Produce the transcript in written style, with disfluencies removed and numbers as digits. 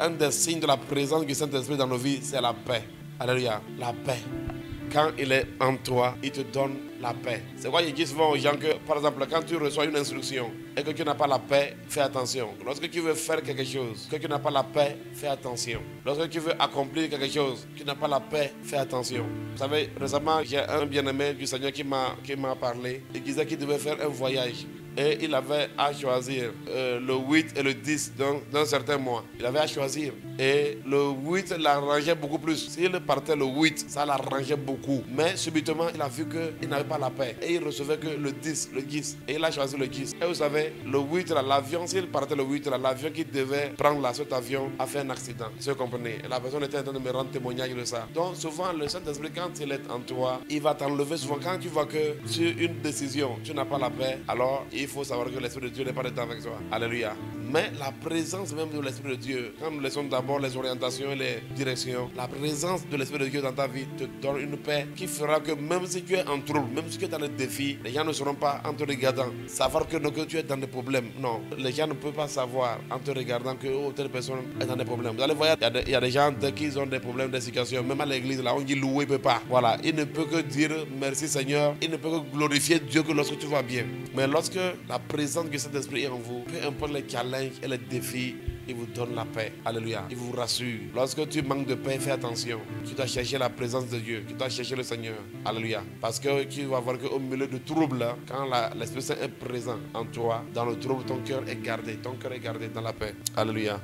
un des signes de la présence du Saint-Esprit dans nos vies, c'est la paix. Alléluia, la paix. Quand il est en toi, il te donne la paix. C'est quoi il dit souvent aux gens que, par exemple, quand tu reçois une instruction et que tu n'as pas la paix, fais attention. Lorsque tu veux faire quelque chose, que tu n'as pas la paix, fais attention. Lorsque tu veux accomplir quelque chose, tu n'as pas la paix, fais attention. Vous savez, récemment, j'ai un bien-aimé du Seigneur qui m'a parlé. Il disait qu'il devait faire un voyage. Et il avait à choisir le 8 et le 10 d'un certain mois. Il avait à choisir. Et le 8 l'arrangeait beaucoup plus. S'il partait le 8, ça l'arrangeait beaucoup. Mais subitement, il a vu qu'il n'avait pas la paix. Et il recevait que le 10, le 10. Et il a choisi le 10. Et vous savez, le 8, l'avion, s'il partait le 8, l'avion qui devait prendre cet avion a fait un accident. Vous comprenez? Et la personne était en train de me rendre témoignage de ça. Donc souvent, le Saint-Esprit, quand il est en toi, il va t'enlever souvent. Quand tu vois que sur une décision, tu n'as pas la paix, alors il faut savoir que l'Esprit de Dieu n'est pas dedans avec toi. Alléluia. Mais la présence même de l'Esprit de Dieu, quand nous laissons d'abord les orientations et les directions, la présence de l'Esprit de Dieu dans ta vie te donne une paix qui fera que même si tu es en trouble, même si tu es dans des défis, les gens ne seront pas en te regardant savoir que tu es dans des problèmes. Non, les gens ne peuvent pas savoir en te regardant que telle personne est dans des problèmes. Vous allez voir, il y a des gens dès qu'ils ont des problèmes, des situations, même à l'église, là, on dit louer, il ne peut pas. Voilà, il ne peut que dire merci Seigneur, il ne peut que glorifier Dieu que lorsque tu vas bien. Mais lorsque la présence de Saint-Esprit est en vous, peu importe les challenges et les défis, il vous donne la paix. Alléluia. Il vous rassure. Lorsque tu manques de paix, fais attention. Tu dois chercher la présence de Dieu. Tu dois chercher le Seigneur. Alléluia. Parce que tu vas voir qu'au milieu de troubles, quand l'Esprit Saint est présent en toi, dans le trouble, ton cœur est gardé. Ton cœur est gardé dans la paix. Alléluia.